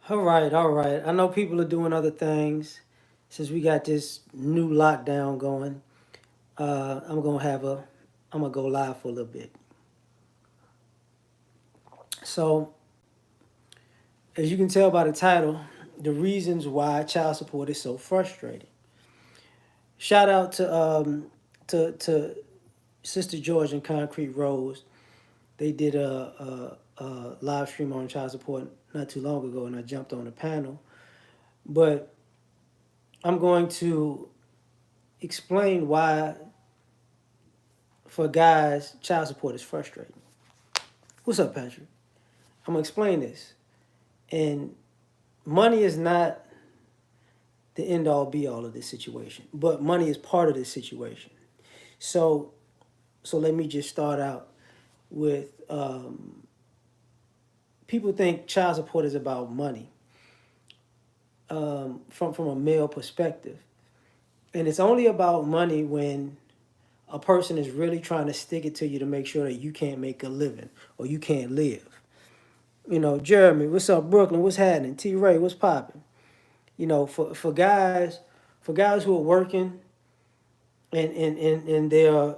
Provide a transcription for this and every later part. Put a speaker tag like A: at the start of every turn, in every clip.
A: All right, all right. I know people are doing other things since we got this new lockdown going. I'm gonna go live for a little bit. So, as you can tell by the title, the reasons why child support is so frustrating. Shout out to Sister George and Concrete Rose. They did a live stream on child support not too long ago, and I jumped on the panel. But I'm going to explain why, for guys, child support is frustrating. What's up, Patrick? I'm gonna explain this. And money is not the end all be all of this situation, but money is part of this situation. So, so let me just start out with people think child support is about money from a male perspective, and it's only about money when a person is really trying to stick it to you to make sure that you can't make a living or you can't live. You know, Jeremy, what's up, Brooklyn? What's happening? T. Ray, what's popping? You know, for guys who are working and they're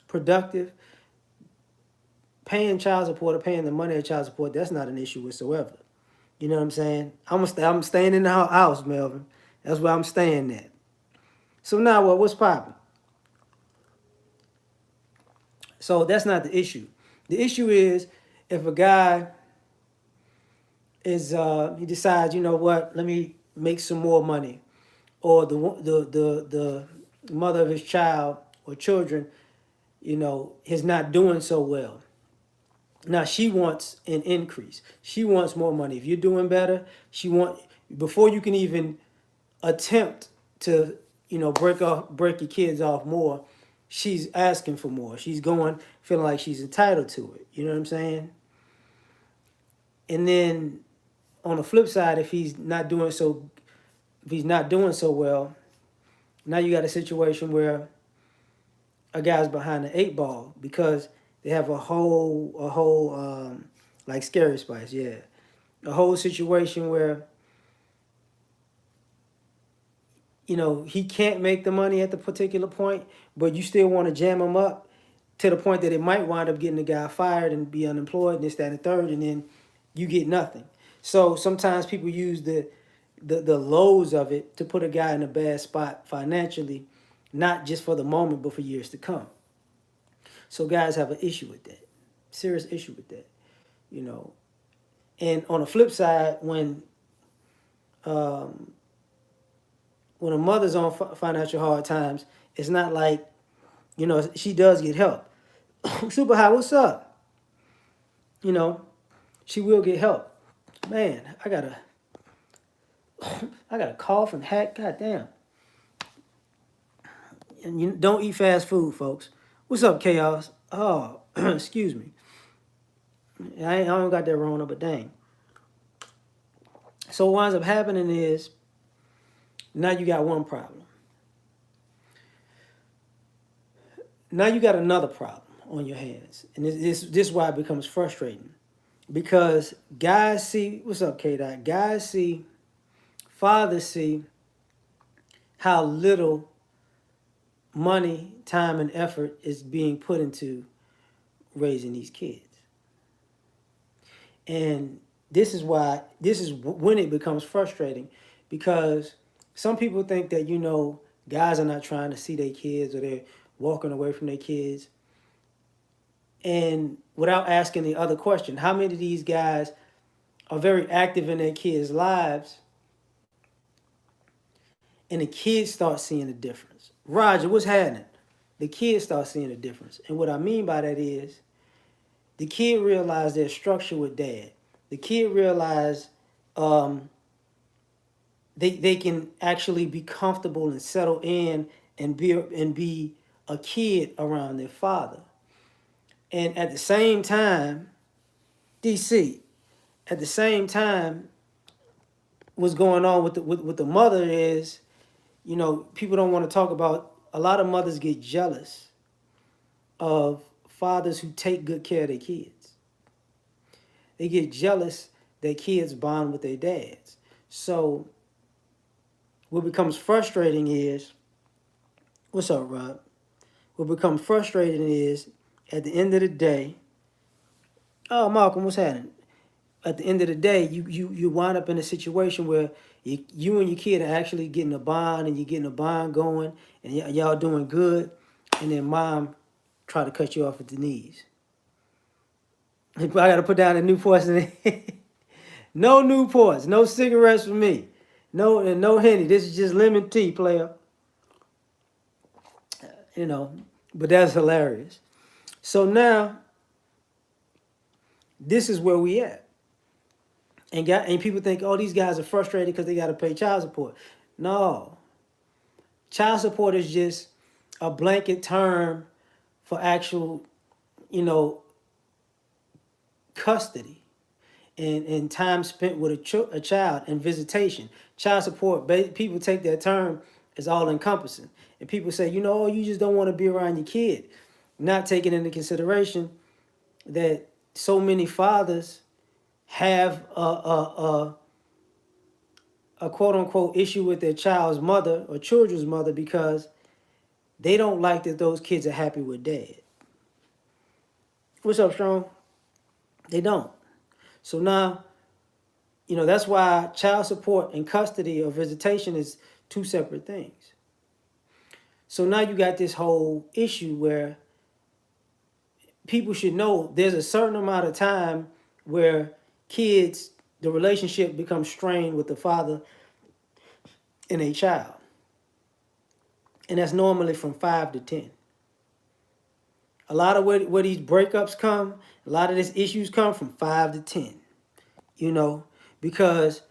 A: productive, paying child support or paying the money of child support, that's not an issue whatsoever. You know what I'm saying? I'm staying in the house, Melvin. That's where I'm staying at. So now what? What's popping? So that's not the issue. The issue is if a guy is he decides, you know what, let me make some more money, or the mother of his child or children, you know, is not doing so well. Now she wants an increase. She wants more money. If you're doing better, she want before you can even attempt to, you know, break your kids off more. She's asking for more. She's going feeling like she's entitled to it. You know what I'm saying? And then on the flip side, if he's not doing so well, now you got a situation where a guy's behind the eight ball because they have a whole like Scary Spice, yeah, a whole situation where, you know, he can't make the money at the particular point, but you still want to jam him up to the point that it might wind up getting the guy fired and be unemployed and this, that, and the third, and then you get nothing. So sometimes people use the lows of it to put a guy in a bad spot financially, not just for the moment, but for years to come. So guys have an issue with that, serious issue with that, you know. And on the flip side, um, when a mother's on financial hard times, it's not like, you know, she does get help. Super high, what's up? You know, she will get help. Man, I got a cough and hack. Goddamn. And you don't eat fast food, folks. What's up, chaos? Oh, excuse me. I don't got that wrong, but dang. So what winds up happening is now you got one problem. Now you got another problem on your hands, and this is why it becomes frustrating because guys see what's up, K Dot. Guys see, fathers see how little money, time, and effort is being put into raising these kids. And this is when it becomes frustrating because some people think that, you know, guys are not trying to see their kids or they're walking away from their kids. And without asking the other question, how many of these guys are very active in their kids' lives and the kids start seeing the difference? Roger, what's happening? The kids start seeing the difference. And what I mean by that is the kid realized their structure with dad. The kid realized um, they can actually be comfortable and settle in and be a kid around their father. And at the same time, DC, at the same time, what's going on with the mother is, you know, people don't want to talk about. A lot of mothers get jealous of fathers who take good care of their kids. They get jealous that kids bond with their dads. So what becomes frustrating is, what's up, Rob? What becomes frustrating is, at the end of the day, oh, Malcolm, what's happening? At the end of the day, you wind up in a situation where you and your kid are actually getting a bond, and you're getting a bond going, and y'all doing good, and then mom try to cut you off at the knees. I got to put down a Newports in no Newports, no cigarettes for me, no Henny. This is just lemon tea, player. You know, but that's hilarious. So now, this is where we at. And people think, oh, these guys are frustrated because they got to pay child support. No, child support is just a blanket term for actual, you know, custody and time spent with a child and visitation. Child support, people take that term as all encompassing. And people say, you know, oh, you just don't want to be around your kid. Not taking into consideration that so many fathers have a quote unquote issue with their child's mother or children's mother because they don't like that those kids are happy with dad. What's up, Strong? They don't. So now, you know, that's why child support and custody or visitation is two separate things. So now you got this whole issue where people should know there's a certain amount of time where kids, the relationship becomes strained with the father and a child. And that's normally from 5 to 10. A lot of where these breakups come, a lot of these issues come from 5 to 10. You know, because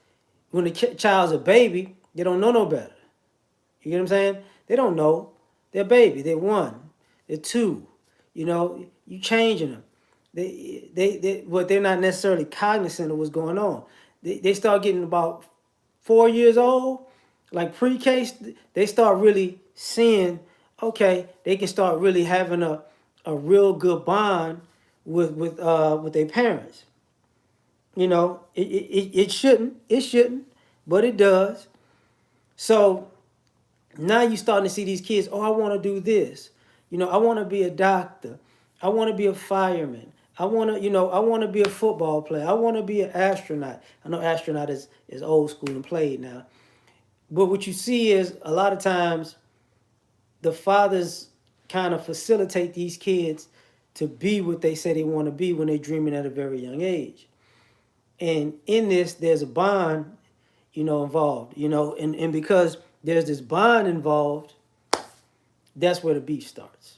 A: when the child's a baby, they don't know no better. You get what I'm saying? They don't know. They're baby. They're 1. They're 2. You know, you changing them. But they're not necessarily cognizant of what's going on. They start getting about 4 years old, like pre-K, they start really seeing, okay, they can start really having a real good bond with their parents. You know, it shouldn't, but it does. So now you're starting to see these kids, oh, I want to do this. You know, I want to be a doctor. I want to be a fireman. I want to, I want to be a football player. I want to be an astronaut. I know astronaut is old school and played now. But what you see is a lot of times the fathers kind of facilitate these kids to be what they say they want to be when they're dreaming at a very young age. And in this, there's a bond, involved, and because there's this bond involved, that's where the beef starts.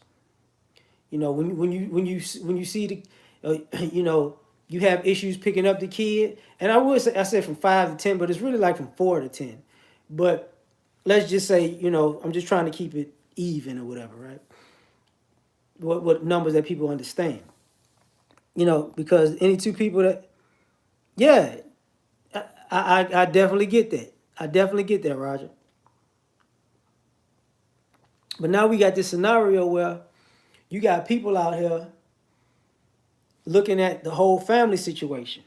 A: You know, when you see the, you have issues picking up the kid, and I said from 5 to 10, but it's really like from 4 to 10. But let's just say, I'm just trying to keep it even or whatever, right? What numbers that people understand, because any two people that, yeah, I definitely get that. I definitely get that, Roger. But now we got this scenario where you got people out here looking at the whole family situation.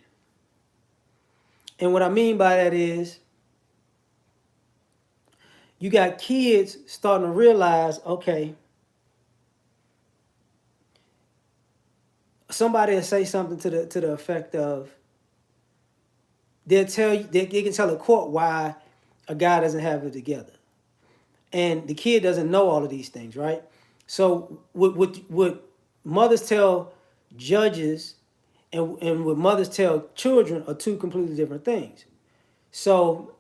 A: And what I mean by that is you got kids starting to realize, okay, somebody will say something to the effect of, they can tell a court why a guy doesn't have it together. And the kid doesn't know all of these things, right? So what mothers tell judges and what mothers tell children are two completely different things. So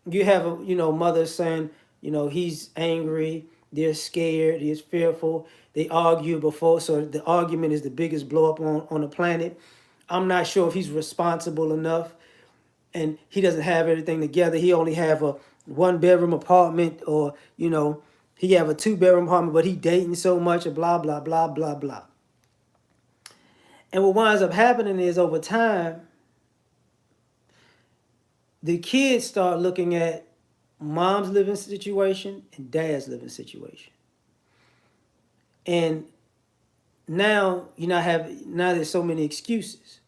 A: you have mothers saying, he's angry, they're scared, he's fearful, they argue before, so the argument is the biggest blow up on the planet. I'm not sure if he's responsible enough, and he doesn't have everything together. He only have a 1-bedroom apartment, or he have a 2-bedroom apartment, but he dating so much, and blah blah blah blah blah. And what winds up happening is, over time, the kids start looking at mom's living situation and dad's living situation. And now now there's so many excuses.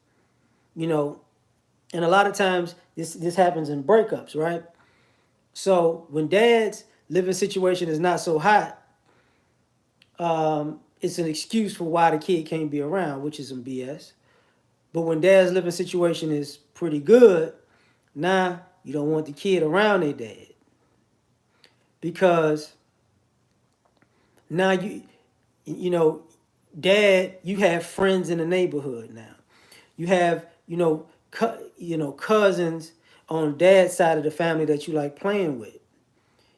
A: And a lot of times this happens in breakups, right? So when dad's living situation is not so hot, it's an excuse for why the kid can't be around, which is some BS. But when dad's living situation is pretty good, now you don't want the kid around their dad because now you know, dad, you have friends in the neighborhood now. You have, cousins on dad's side of the family that you like playing with.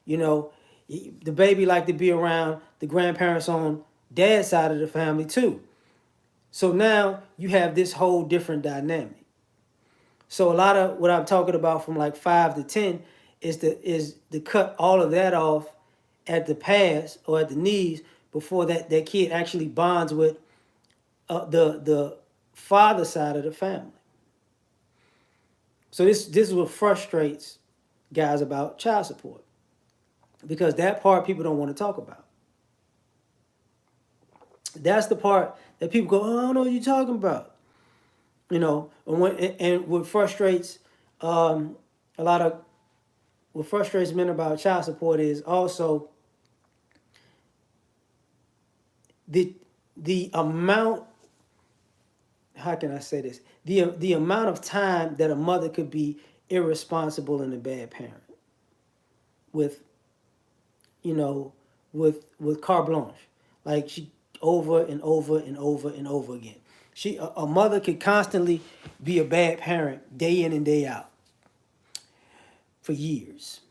A: You know, the baby like to be around the grandparents on dad's side of the family too. So now you have this whole different dynamic. So a lot of what I'm talking about from like 5 to 10 is to cut all of that off at the pass or at the knees before that kid actually bonds with the father side of the family. So this is what frustrates guys about child support because that part people don't want to talk about. That's the part that people go, oh, I don't know what you're talking about. And what frustrates a lot of what frustrates men about child support is also the amount. How can I say this? The amount of time that a mother could be irresponsible and a bad parent with you know with carte blanche, like she over and over and over and over again. A mother could constantly be a bad parent day in and day out for years.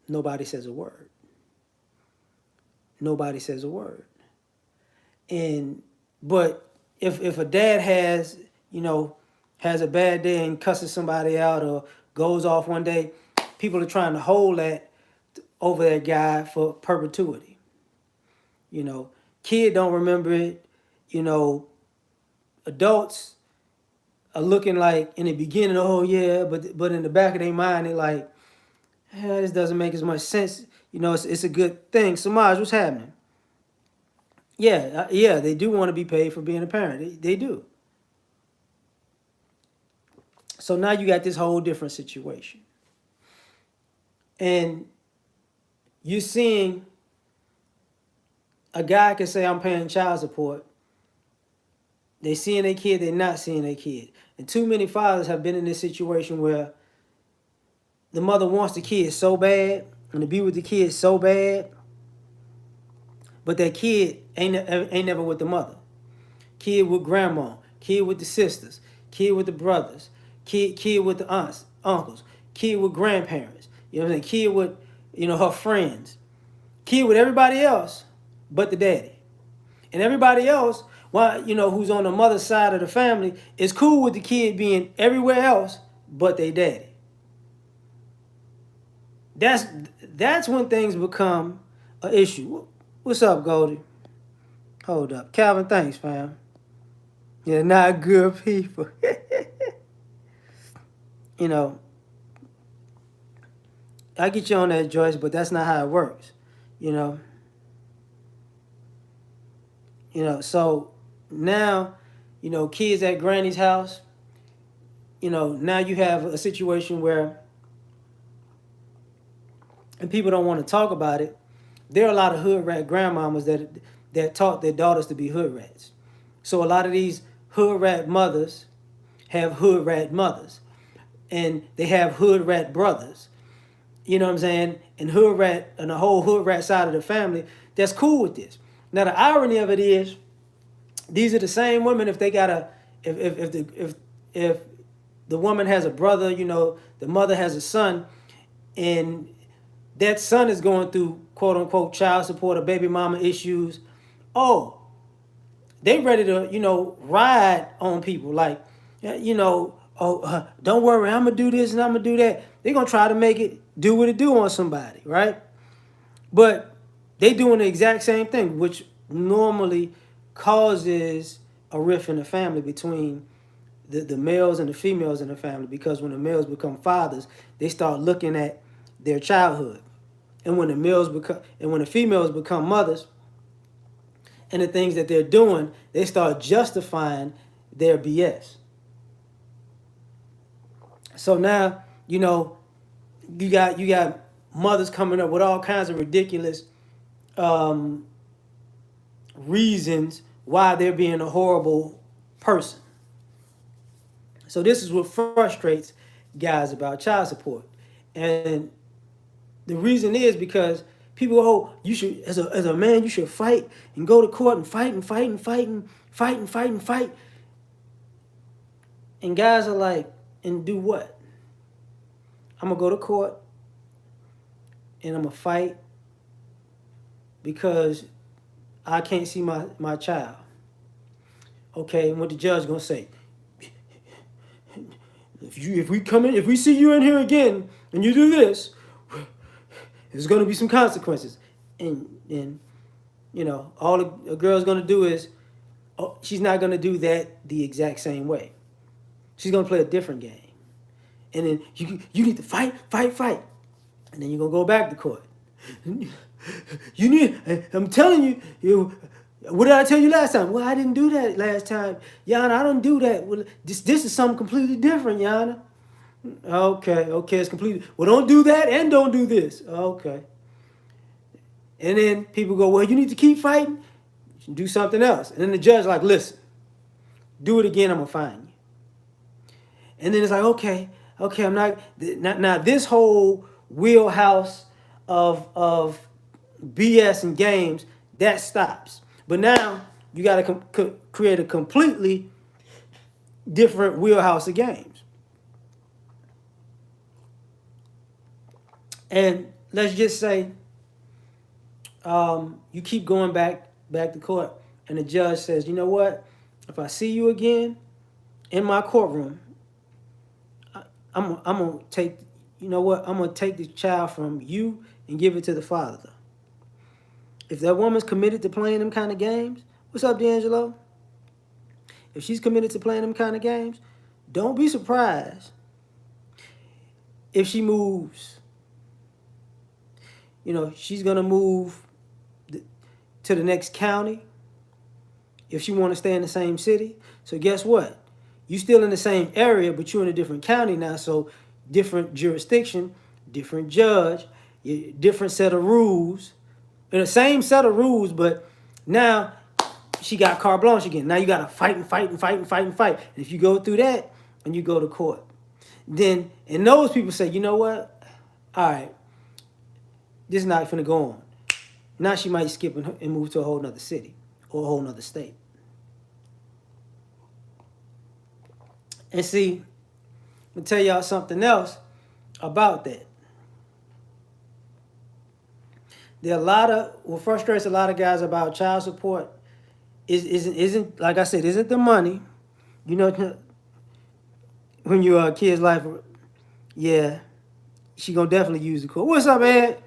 A: Nobody says a word. Nobody says a word. And but if a dad has a bad day and cusses somebody out or goes off one day, people are trying to hold that over that guy for perpetuity. Kid don't remember it. Adults are looking like in the beginning, oh yeah, but in the back of their mind, they're like, this doesn't make as much sense. It's a good thing. Samaj, what's happening? Yeah, they do want to be paid for being a parent. They do. So now you got this whole different situation. And you're seeing a guy can say, I'm paying child support. They seeing their kid, they're not seeing their kid. And too many fathers have been in this situation where the mother wants the kid so bad and to be with the kid so bad, but that kid ain't never with the mother. Kid with grandma, kid with the sisters, kid with the brothers, kid with the aunts, uncles, kid with grandparents. You know what I'm saying? Kid with, her friends. Kid with everybody else but the daddy. And everybody else, who's on the mother's side of the family, is cool with the kid being everywhere else but their daddy. That's when things become an issue. What's up, Goldie? Hold up. Calvin, thanks, fam. You're not good people. I get you on that, Joyce, but that's not how it works. You know. So now, kids at granny's house, now you have a situation where, and people don't want to talk about it, there are a lot of hood rat grandmamas that taught their daughters to be hood rats. So a lot of these hood rat mothers have hood rat mothers. And they have hood rat brothers. You know what I'm saying? And hood rat and the whole hood rat side of the family that's cool with this. Now the irony of it is, these are the same women if they got if the woman has a brother, the mother has a son, and that son is going through quote unquote child support or baby mama issues. Oh, they ready to ride on people like, don't worry, I'm gonna do this and I'm gonna do that. They're gonna try to make it do what it do on somebody, right? But they doing the exact same thing, which normally causes a rift in the family between the males and the females in the family, because when the males become fathers, they start looking at their childhood. And when the females become mothers and the things that they're doing, they start justifying their BS. So now, you got mothers coming up with all kinds of ridiculous um, reasons why they're being a horrible person. So this is what frustrates guys about child support, and the reason is because people, oh, you should, as a man, you should fight and go to court and fight and fight and fight and fight and fight and fight. And guys are like, and do what? I'm gonna go to court and I'm gonna fight because I can't see my child. Okay, and what the judge gonna say? If we see you in here again and you do this, there's gonna be some consequences. And all a girl's gonna do is, oh, she's not gonna do that the exact same way. She's gonna play a different game. And then you need to fight, fight, fight. And then you're gonna go back to court. I'm telling you, what did I tell you last time? Well, I didn't do that last time. Yana, I don't do that. Well, this is something completely different, Yana. Okay, it's completely. Well, don't do that and don't do this. Okay. And then people go, well, you need to keep fighting. Do something else. And then the judge like, listen, do it again, I'm gonna fine you. And then it's like, okay, I'm not now this whole wheelhouse of BS and games that stops. But now you got to create a completely different wheelhouse of games. And let's just say you keep going back to court, and the judge says, you know what? If I see you again in my courtroom, I'm gonna take. You know what? I'm gonna take the child from you and give it to the father. If that woman's committed to playing them kind of games, what's up, D'Angelo? If she's committed to playing them kind of games, don't be surprised if she moves. She's gonna move to the next county if she want to stay in the same city. So guess what? You still in the same area, but you're in a different county now. So different jurisdiction, different judge, different set of rules. In the same set of rules, but now she got carte blanche again. Now you got to fight and fight and fight and fight and fight. And if you go through that and you go to court, then, and those people say, you know what? All right, this is not going to go on. Now she might skip and move to a whole nother city or a whole nother state. And see, I'm going to tell y'all something else about that. There are what frustrates a lot of guys about child support isn't like I said, isn't the money. When your kid's life, yeah, she gonna definitely use the court. What's up, Ed?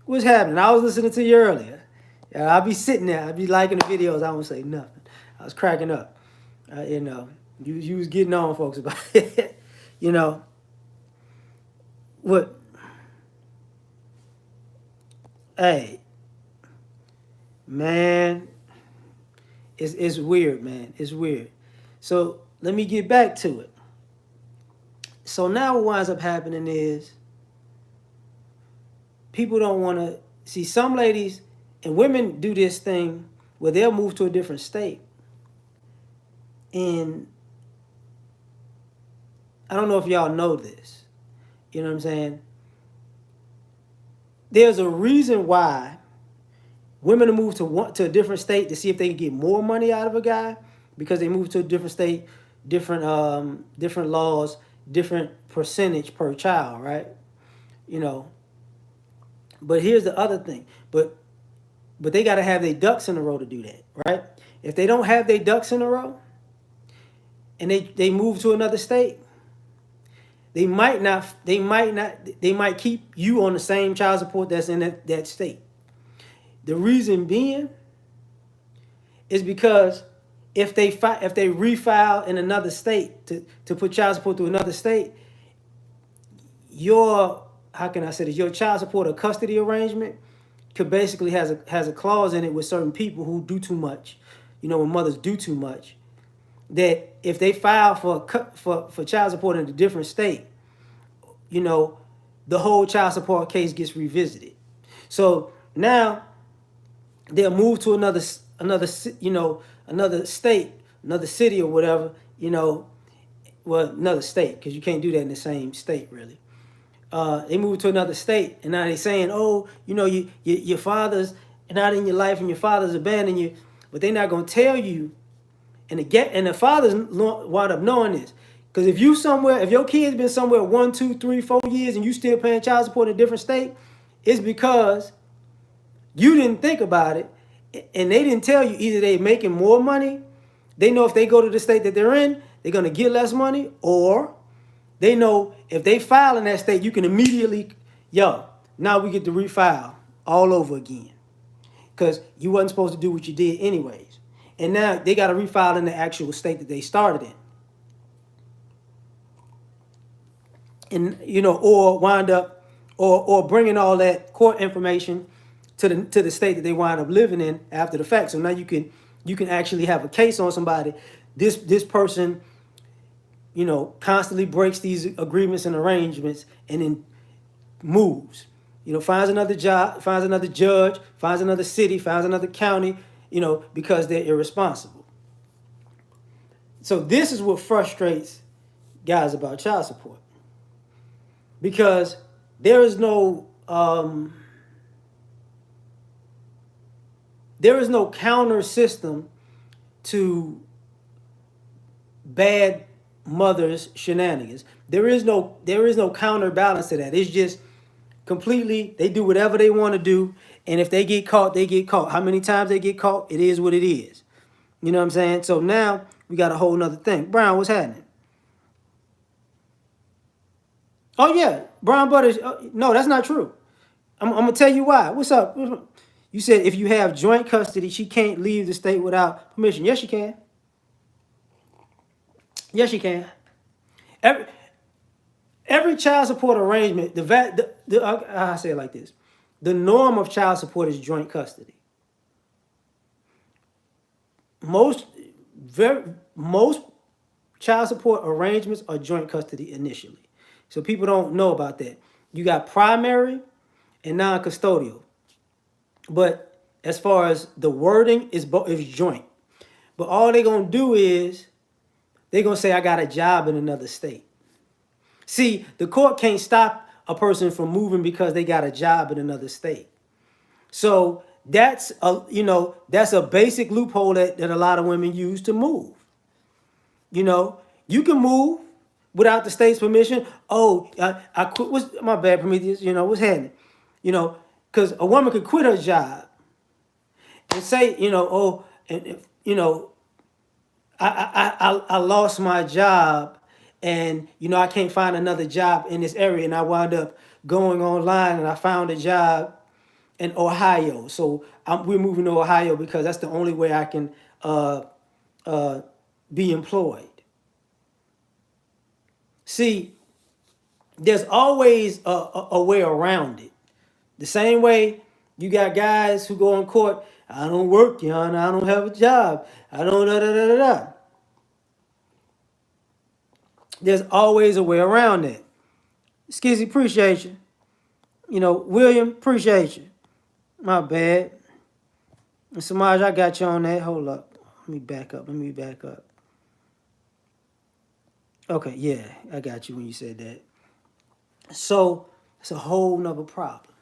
A: What's happening? I was listening to you earlier. I'll be sitting there. I'll be liking the videos. I won't say nothing. I was cracking up. You was getting on folks about it. What? Hey, man, it's weird, man. It's weird. So let me get back to it. So now what winds up happening is people don't want to see some ladies and women do this thing where they'll move to a different state. And I don't know if y'all know this. You know what I'm saying? There's a reason why women move to a different state to see if they can get more money out of a guy, because they move to a different state, different laws, different percentage per child, right? But here's the other thing. But they got to have their ducks in a row to do that, right? If they don't have their ducks in a row and they move to another state, they might keep you on the same child support that's in that state. The reason being is because if they refile in another state to put child support to another state, your child support or custody arrangement could basically has a clause in it with certain people who do too much, when mothers do too much, that if they file for child support in a different state, you know, the whole child support case gets revisited. So now they'll move to another state, another city or whatever, well, another state, because you can't do that in the same state really. They move to another state, and now they saying, oh, your father's not in your life, and your father's abandoned you, but they're not gonna tell you, and the fathers wind up knowing this, because if your kid's been somewhere 1, 2, 3, 4 years, and you still paying child support in a different state, it's because you didn't think about it, and they didn't tell you. Either they making more money, they know if they go to the state that they're in, they're gonna get less money, or they know if they file in that state, you can immediately, now we get to refile all over again. Because you wasn't supposed to do what you did anyways. And now they got to refile in the actual state that they started in. And, or wind up, or bringing all that court information to the state that they wind up living in after the fact. So now you can actually have a case on somebody. This person, constantly breaks these agreements and arrangements, and then moves. Finds another job, finds another judge, finds another city, finds another county, because they're irresponsible. So this is what frustrates guys about child support. Because there is no counter system to bad mothers' shenanigans. There is no counterbalance to that. It's just completely, they do whatever they want to do, and if they get caught, they get caught. How many times they get caught, it is what it is. You know what I'm saying? So now we got a whole nother thing. Brown, what's happening? Oh yeah, Brown Butters. No, that's not true. I'm gonna tell you why. What's up? You said if you have joint custody, she can't leave the state without permission. Yes, she can. Yes, she can. Every child support arrangement, I say it like this: the norm of child support is joint custody. Most child support arrangements are joint custody initially, so people don't know about that. You got primary and non-custodial, but as far as the wording is joint. But all they're gonna do is they're gonna say I got a job in another state. See, the court can't stop a person from moving because they got a job in another state. So that's a basic loophole that a lot of women use to move. You can move without the state's permission. Oh, I quit. What's my bad, Prometheus? What's happening? Because a woman could quit her job and say, I lost my job, and I can't find another job in this area, and I wound up going online and I found a job in Ohio. So we're moving to Ohio because that's the only way I can be employed. See, there's always a way around it. The same way you got guys who go in court, I don't work, I don't have a job, I don't da da da da da. There's always a way around it. Skizzy, appreciate you. William, appreciate you. My bad. And Samaj, I got you on that. Hold up. Let me back up. Okay, yeah, I got you when you said that. So it's a whole nother problem.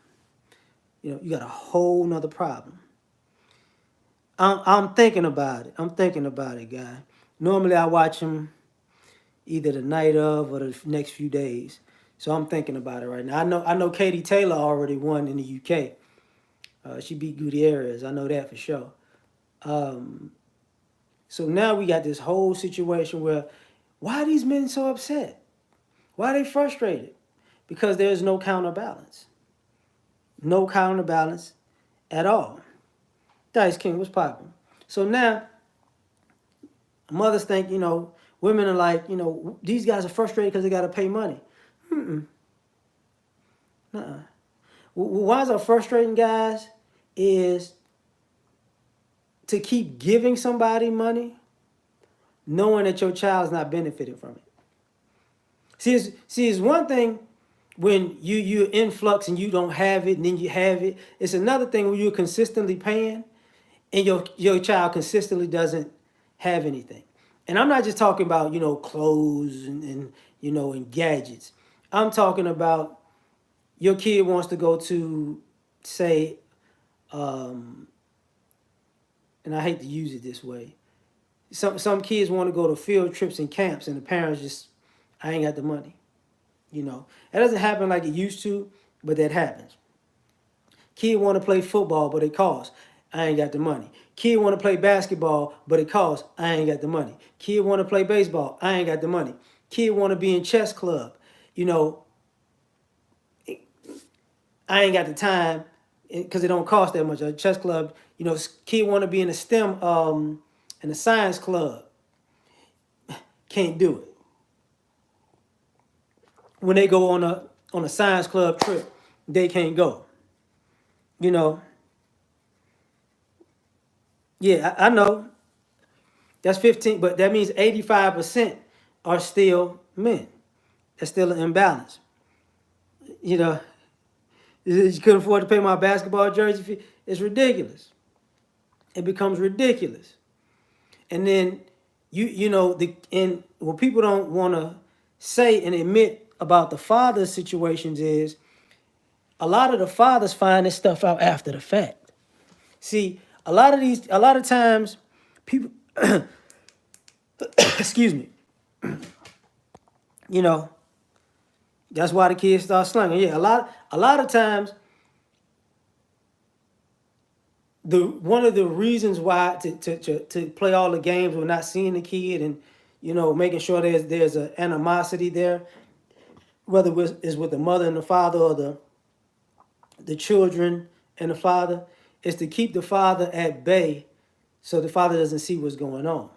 A: You got a whole nother problem. I'm thinking about it, guy. Normally I watch him either the night of or the next few days. So I'm thinking about it right now. I know Katie Taylor already won in the UK. She beat Gutierrez. I know that for sure. So now we got this whole situation where, why are these men so upset? Why are they frustrated? Because there's no counterbalance. No counterbalance at all. Dice King, what's popping? So now, mothers think, women are like, these guys are frustrated because they got to pay money. Why is it frustrating, guys, is to keep giving somebody money knowing that your child's not benefiting from it. It's one thing when you're in flux and you don't have it and then you have it. It's another thing when you're consistently paying and your child consistently doesn't have anything. And I'm not just talking about, clothes and and gadgets. I'm talking about your kid wants to go to, say, and I hate to use it this way. Some kids want to go to field trips and camps, and the parents just, I ain't got the money. That doesn't happen like it used to, but that happens. Kid want to play football, but it costs. I ain't got the money. Kid want to play basketball, but it costs. I ain't got the money. Kid want to play baseball. I ain't got the money. Kid want to be in chess club. You know, I ain't got the time because it don't cost that much. A chess club, kid want to be in a STEM, in a science club. Can't do it. When they go on a science club trip, they can't go. You know, yeah, I know that's 15, but that means 85% are still men. That's still an imbalance. You know, you couldn't afford to pay my basketball jersey fee. It's ridiculous. It becomes ridiculous. And then and what people don't want to say and admit about the father's situations is a lot of the fathers find this stuff out after the fact. See, a lot of times people excuse me, you know, that's why the kids start slanging. Yeah, a lot of times one of the reasons why to play all the games with not seeing the kid and making sure there's an animosity there, whether it's with the mother and the father or the children and the father, is to keep the father at bay so the father doesn't see what's going on.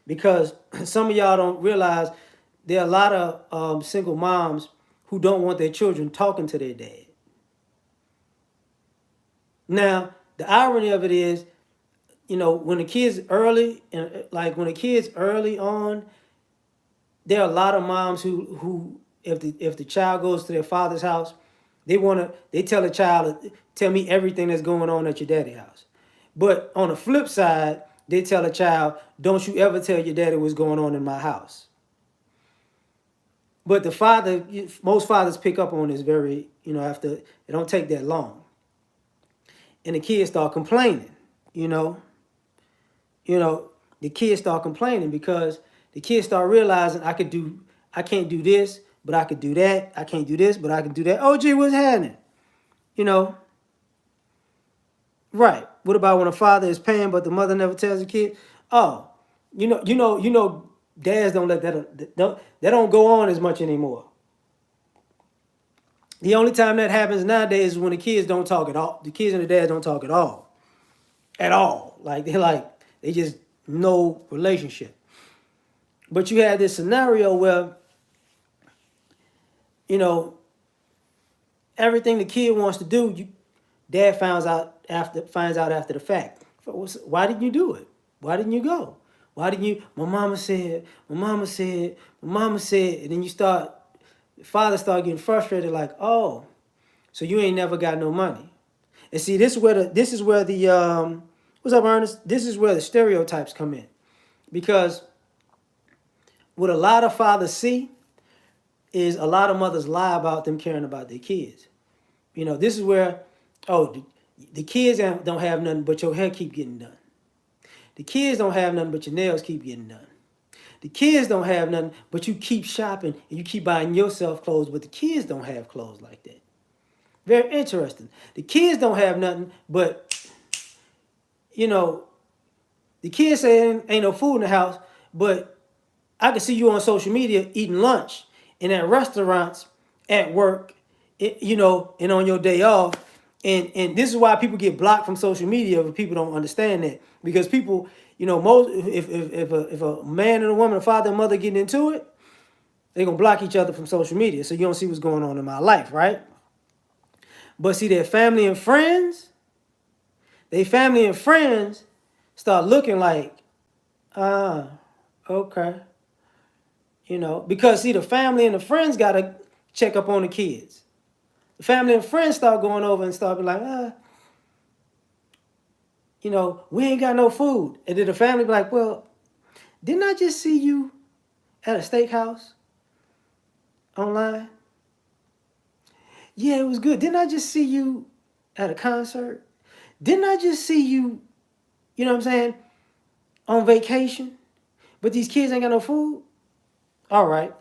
A: Because some of y'all don't realize there are a lot of single moms who don't want their children talking to their dad. Now, the irony of it is, when the kids early, and like when the kids early on, there are a lot of moms who if the child goes to their father's house, they tell the child, tell me everything that's going on at your daddy's house. But on the flip side, they tell a child, don't you ever tell your daddy what's going on in my house. But most fathers pick up on this very, after it don't take that long. And the kids start complaining, the kids start complaining because the kids start realizing I can't do this, but I could do that. I can't do this, but I can do that. Oh, gee, what's happening? Right. What about when a father is paying, but the mother never tells the kid? Oh, dads don't let that don't go on as much anymore. The only time that happens nowadays is when the kids don't talk at all. The kids and the dads don't talk at all. At all. They just no relationship. But you had this scenario where, everything the kid wants to do, dad finds out after the fact. Why didn't you do it? Why didn't you go? Why didn't you? My mama said, and then the father start getting frustrated, like, oh, so you ain't never got no money. And see, this is where the what's up, Ernest? This is where the stereotypes come in. Because what a lot of fathers see is a lot of mothers lie about them caring about their kids. This is where, oh, the kids don't have nothing but your hair keep getting done. The kids don't have nothing but your nails keep getting done. The kids don't have nothing but you keep shopping and you keep buying yourself clothes, but the kids don't have clothes like that. Very interesting. The kids don't have nothing but, the kids say ain't no food in the house, but I can see you on social media eating lunch and at restaurants, at work, and on your day off. And this is why people get blocked from social media if people don't understand that. Because people, most if a man and a woman, a father and mother getting into it, they're gonna block each other from social media. So you don't see what's going on in my life, right? But see, their family and friends start looking like, Okay. Because see, the family and the friends gotta check up on the kids. The family and friends start going over and start be like, we ain't got no food. And then the family be like, well, didn't I just see you at a steakhouse online? Yeah, it was good. Didn't I just see you at a concert? Didn't I just see you, you know what I'm saying, on vacation? But these kids ain't got no food? All right.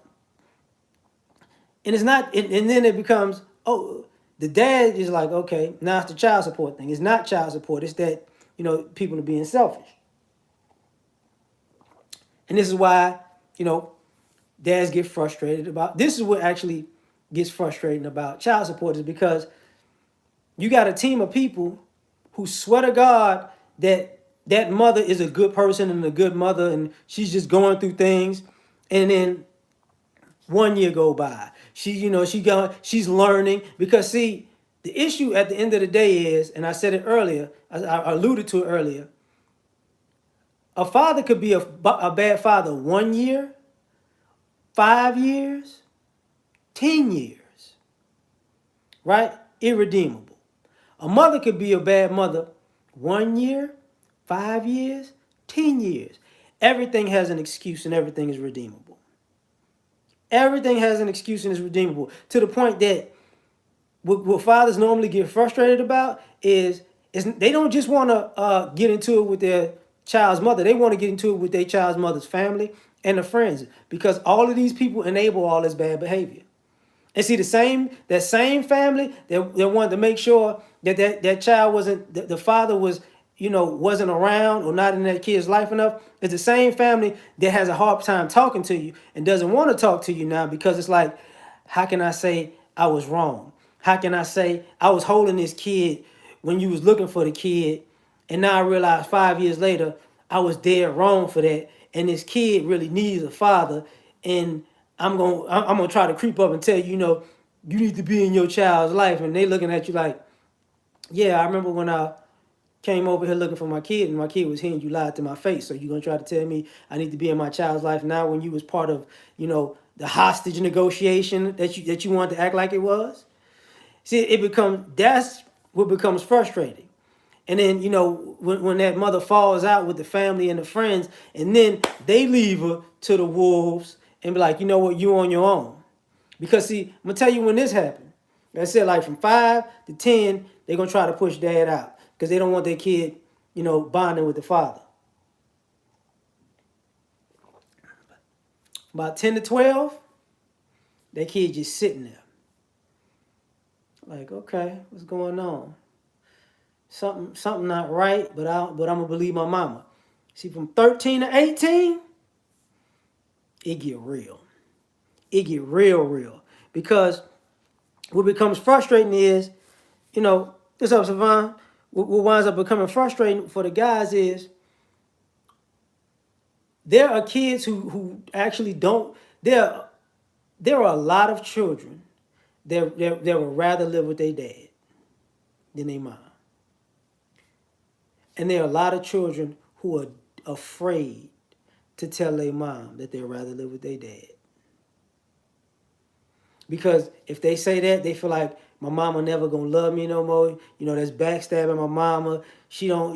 A: And it's not, and then it becomes, oh, the dad is like, okay, now it's the child support thing. It's not child support. It's that, people are being selfish. And this is why, dads get frustrated about, this is what actually gets frustrating about child support is because you got a team of people who swear to God that that mother is a good person and a good mother and she's just going through things. And then 1 year go by. She's learning because see, the issue at the end of the day is, and I said it earlier, I alluded to it earlier. A father could be a bad father 1 year, 5 years, 10 years, right? Irredeemable. A mother could be a bad mother 1 year, 5 years, 10 years. Everything has an excuse and everything is redeemable. Everything has an excuse and is redeemable to the point that what fathers normally get frustrated about is they don't just want to get into it with their child's mother. They want to get into it with their child's mother's family and the friends because all of these people enable all this bad behavior. And see, that same family that wanted to make sure that child wasn't, the father was, wasn't around or not in that kid's life enough. It's the same family that has a hard time talking to you and doesn't want to talk to you now because it's like, how can I say I was wrong? How can I say I was holding this kid when you was looking for the kid, and now I realize 5 years later I was dead wrong for that, and this kid really needs a father, and I'm gonna try to creep up and tell you, you need to be in your child's life, and they looking at you like, yeah, I remember when I came over here looking for my kid, and my kid was here, and you lied to my face. So you gonna try to tell me I need to be in my child's life now when you was part of, the hostage negotiation that you wanted to act like it was? See, that's what becomes frustrating. And then, when that mother falls out with the family and the friends, and then they leave her to the wolves and be like, you know what, you on your own. Because see, I'm gonna tell you when this happened. Like I said, like from 5 to 10, they're gonna try to push dad out because they don't want their kid, bonding with the father. About 10 to 12, that kid just sitting there. Like, okay, what's going on? Something not right, but I'm gonna believe my mama. See, from 13 to 18, it get real. It get real. Because what becomes frustrating is, what's up, Savon? What winds up becoming frustrating for the guys is there are kids who actually don't. There are a lot of children that would rather live with their dad than their mom. And there are a lot of children who are afraid to tell their mom that they'd rather live with their dad. Because if they say that, they feel like my mama never gonna love me no more. That's backstabbing my mama. She don't,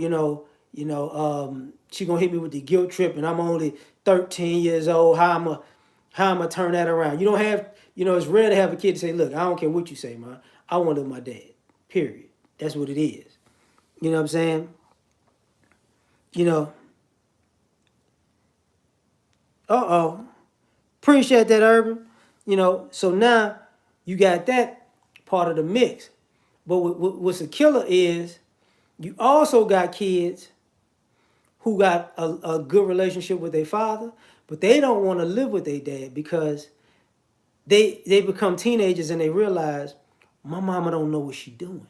A: she gonna hit me with the guilt trip, and I'm only 13 years old. How I'ma turn that around? You don't have, it's rare to have a kid say, look, I don't care what you say, man. I want to live with my dad. Period. That's what it is. You know what I'm saying? Appreciate that, Urban. So now you got that part of the mix. But what's a killer is you also got kids who got a good relationship with their father, but they don't want to live with their dad because they become teenagers and they realize my mama don't know what she doing.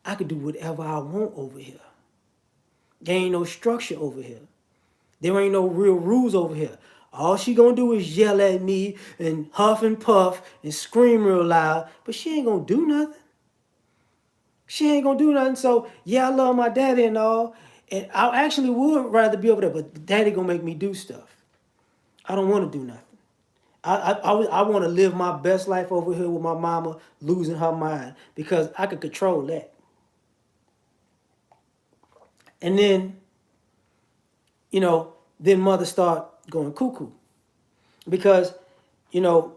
A: I could do whatever I want over here. There ain't no structure over here. There ain't no real rules over here. All she gonna do is yell at me and huff and puff and scream real loud, but she ain't gonna do nothing. She ain't gonna do nothing. So yeah, I love my daddy and all. And I actually would rather be over there, but daddy gonna make me do stuff. I don't want to do nothing. I want to live my best life over here with my mama losing her mind because I could control that. And then, then mother start going cuckoo because, you know,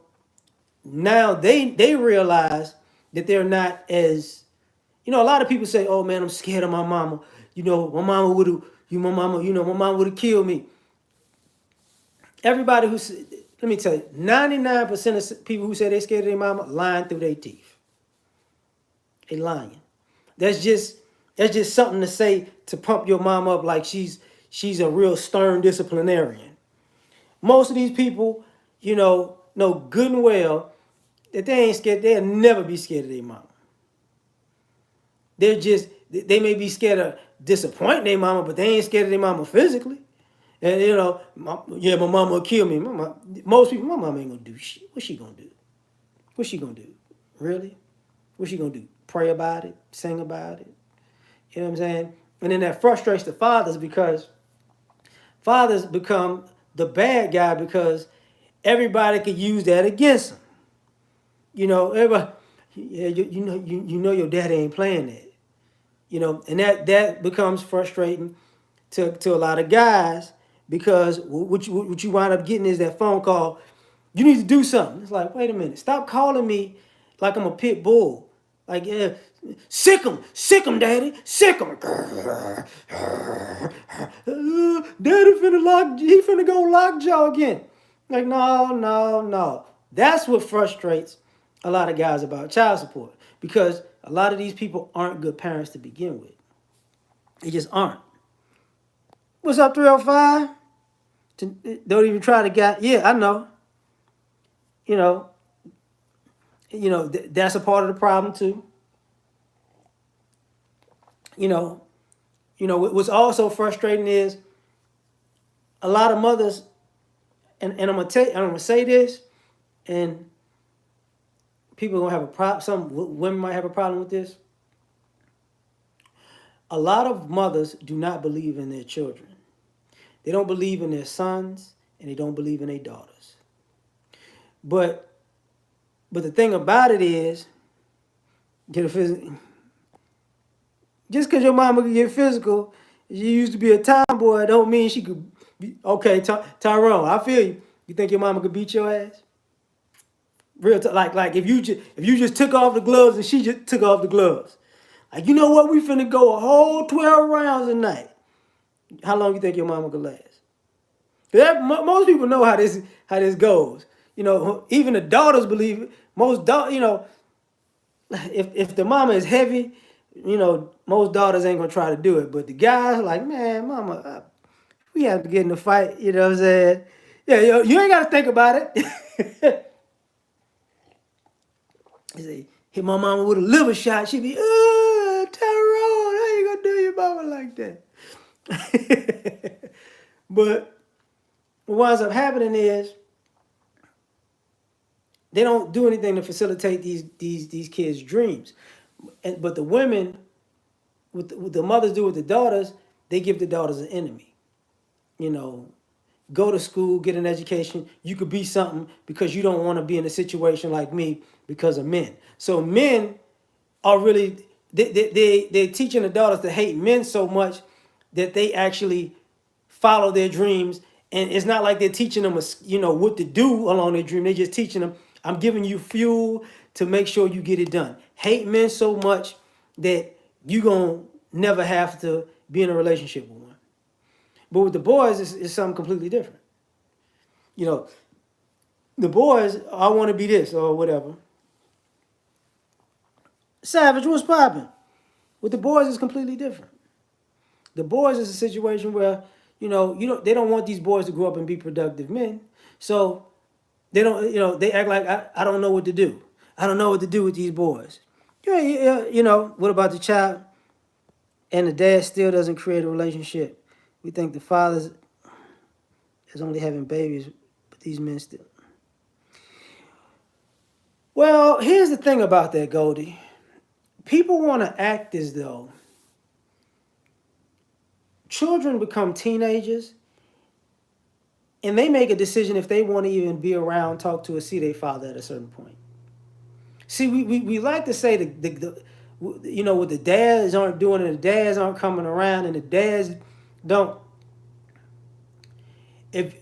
A: now they realize that they're not as, a lot of people say, "Oh man, I'm scared of my mama. My mama would have, my mama would have killed me." Everybody let me tell you, 99% of people who say they scared of their mama lying through their teeth. They lying. That's just something to say to pump your mom up like she's a real stern disciplinarian. Most of these people, know good and well that they ain't scared. They'll never be scared of their mama. They may be scared of disappointing their mama, but they ain't scared of their mama physically. And my mama will kill me. Most people, my mama ain't gonna do shit. What's she gonna do? What's she gonna do? Really? What's she gonna do? Pray about it? Sing about it? You know what I'm saying? And then that frustrates the fathers because fathers become the bad guy because everybody could use that against them. Everybody, yeah, you know your daddy ain't playing that. And that becomes frustrating to a lot of guys because what you wind up getting is that phone call. You need to do something. It's like, wait a minute, stop calling me like I'm a pit bull. Like, yeah, sick him, daddy, sick him. Daddy he finna go lockjaw again. Like, no, no, no. That's what frustrates a lot of guys about child support because a lot of these people aren't good parents to begin with. They just aren't. What's up, 305? Don't even try to get. Yeah, I know. You know. That's a part of the problem too. You know. What's also frustrating is a lot of mothers, and I'm gonna say this, and people are gonna have a problem. Some women might have a problem with this. A lot of mothers do not believe in their children. They don't believe in their sons, and they don't believe in their daughters. But the thing about it is, just because your mama could get physical, she used to be a tomboy, don't mean she could be okay. Tyrone, I feel you. You think your mama could beat your ass? Like if you just took off the gloves and she just took off the gloves. Like, you know what? We finna go a whole 12 rounds a night. How long you think your mama could last? Most people know how this goes. Even the daughters believe it. If the mama is heavy, most daughters ain't gonna try to do it. But the guys like, man, mama, we have to get in the fight. You know what I'm saying? Yeah, you ain't gotta think about it. You say, hit my mama with a liver shot, she'd be, Tyrone, how you gonna do your mama like that? But what winds up happening is they don't do anything to facilitate these kids' dreams. But the women, what the mothers do with the daughters, they give the daughters an enemy. Go to school, get an education. You could be something because you don't want to be in a situation like me because of men. So men are really, they're teaching the daughters to hate men so much that they actually follow their dreams. And it's not like they're teaching them, what to do along their dream. They're just teaching them, I'm giving you fuel to make sure you get it done. Hate men so much that you going to never have to be in a relationship with one. But with the boys, it's something completely different. The boys, I want to be this or whatever. Savage, what's popping? With the boys, it's completely different. The boys is a situation where, they don't want these boys to grow up and be productive men. So they don't, they act like I don't know what to do. I don't know what to do with these boys. What about the child? And the dad still doesn't create a relationship. We think the father is only having babies, but these men still. Well, here's the thing about that, Goldie. People want to act as though children become teenagers and they make a decision if they want to even be around, talk to, or see their father at a certain point. See, we like to say what the dads aren't doing and the dads aren't coming around and the dads don't. If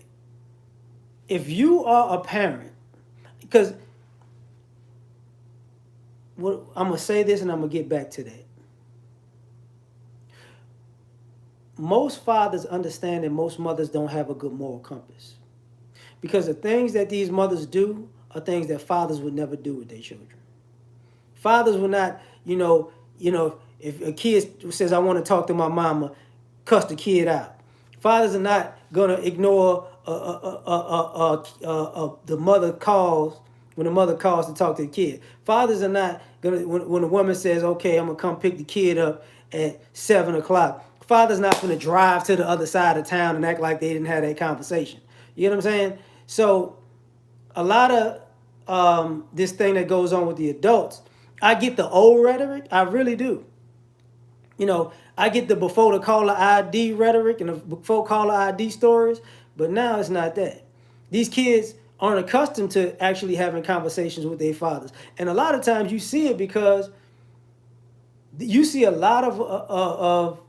A: if you are a parent, because I'm gonna say this and I'm gonna get back to that. Most fathers understand that most mothers don't have a good moral compass. Because the things that these mothers do are things that fathers would never do with their children. Fathers will not, if a kid says, I want to talk to my mama, cuss the kid out. Fathers are not going to ignore the mother calls when the mother calls to talk to the kid. Fathers are not going to, when a woman says, okay, I'm going to come pick the kid up at 7 o'clock. Father's not going to drive to the other side of town and act like they didn't have that conversation. You know what I'm saying? So a lot of this thing that goes on with the adults, I get the old rhetoric. I really do. I get the before the caller ID rhetoric and the before caller ID stories, but now it's not that. These kids aren't accustomed to actually having conversations with their fathers. And a lot of times you see it because you see a lot of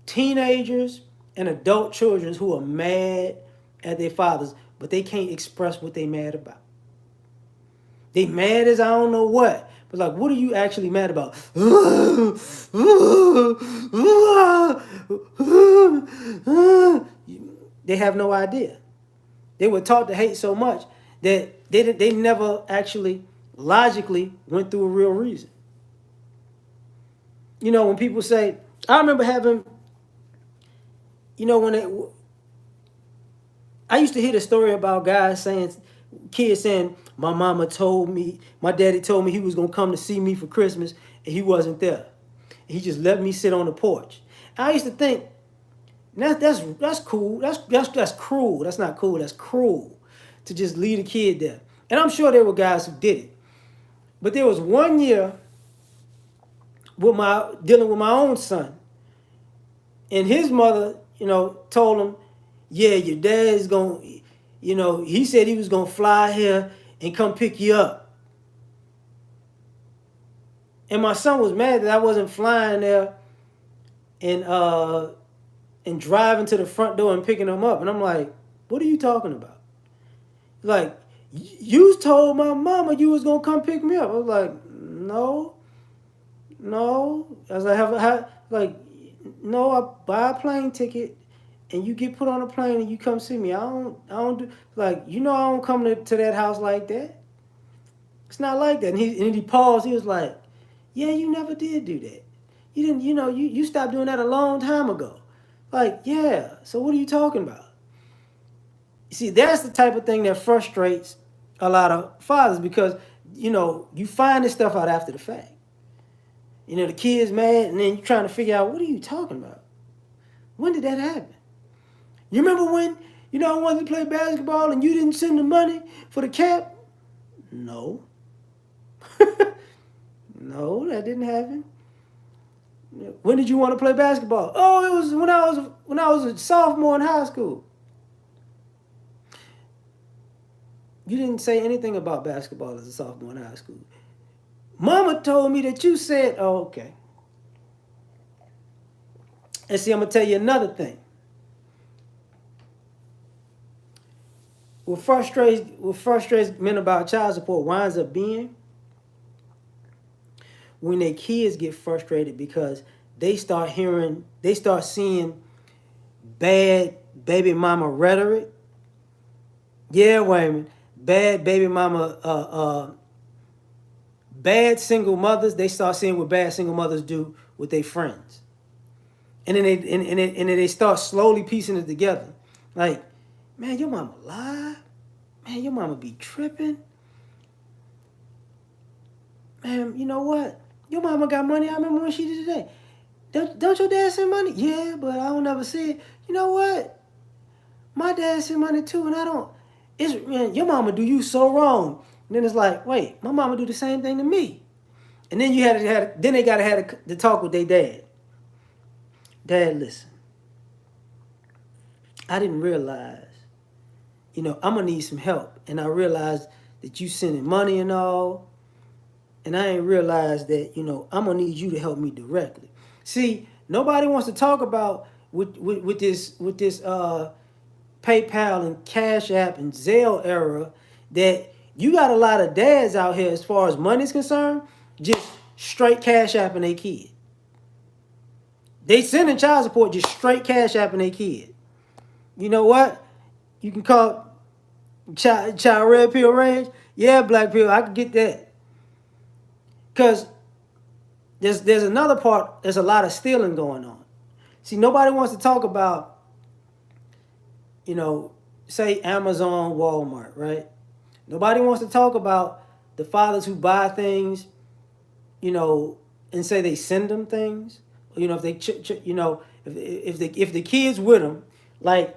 A: teenagers and adult children who are mad at their fathers, but they can't express what they mad about. They mad as I don't know what. But like, what are you actually mad about? They have no idea. They were taught to hate so much that they never actually logically went through a real reason. When people say, I remember having, I used to hear the story about guys saying, kids saying, my daddy told me he was going to come to see me for Christmas and he wasn't there. He just let me sit on the porch. I used to think, that's cool. That's cruel. That's not cool. That's cruel to just leave a kid there. And I'm sure there were guys who did it. But there was one year dealing with my own son. And his mother, told him, yeah, your dad's going, he said he was going to fly here and come pick you up. And my son was mad that I wasn't flying there and driving to the front door and picking him up. And I'm like, what are you talking about? Like, you told my mama you was going to come pick me up. I was like, no. I was like, no, I buy a plane ticket and you get put on a plane and you come see me. I don't do, like, I don't come to that house like that. It's not like that. And he paused. He was like, yeah, you never did do that. You didn't, you stopped doing that a long time ago. Like, yeah, so what are you talking about? You see, that's the type of thing that frustrates a lot of fathers because, you find this stuff out after the fact. The kid's mad and then you're trying to figure out, what are you talking about? When did that happen? You remember when, I wanted to play basketball and you didn't send the money for the cap? No. No, that didn't happen. When did you want to play basketball? Oh, it was when I was a sophomore in high school. You didn't say anything about basketball as a sophomore in high school. Mama told me that you said, oh, okay. And see, I'm going to tell you another thing. What frustrates men about child support winds up being when their kids get frustrated because they start seeing bad baby mama rhetoric. Yeah, Wayman. Bad baby mama, bad single mothers. They start seeing what bad single mothers do with their friends. And then they start slowly piecing it together. Like, man, your mama lie. Man, your mama be tripping. Man, you know what? Your mama got money. I remember when she did today. Don't your dad send money? Yeah, but I don't ever see it. You know what? My dad send money too, and I don't. Man, your mama do you so wrong. And then it's like, wait, my mama do the same thing to me. And then they gotta have the talk with their dad. Dad, listen, I didn't realize, I'm gonna need some help. And I realized that you sending money and all, and I ain't realized that, I'm gonna need you to help me directly. See, nobody wants to talk about with this PayPal and Cash App and Zelle era that you got a lot of dads out here as far as money's concerned, just straight Cash App and they kid. They sending child support just straight Cash App and they kid. You know what? You can call child red pill range. Yeah, black pill. I can get that. Cause there's another part. There's a lot of stealing going on. See, nobody wants to talk about, you know, say Amazon, Walmart, right? Nobody wants to talk about the fathers who buy things, you know, and say they send them things. If they, if the kids with them, like,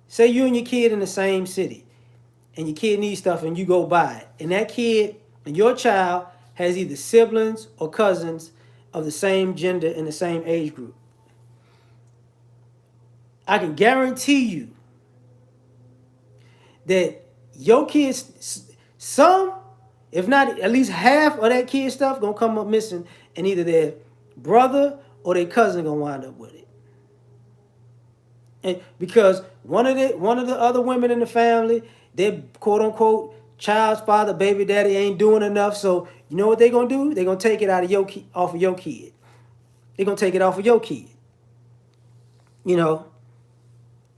A: say you and your kid in the same city, and your kid needs stuff, and you go buy it, and that kid and your child has either siblings or cousins of the same gender in the same age group. I can guarantee you that your kids, some, if not at least half of that kid stuff, gonna come up missing, and either their brother or their cousin gonna wind up with it. And because one of the other women in the family, their quote unquote child's father, baby daddy ain't doing enough. So you know what they gonna do? They gonna take it out of off of your kid. They gonna take it off of your kid. You know,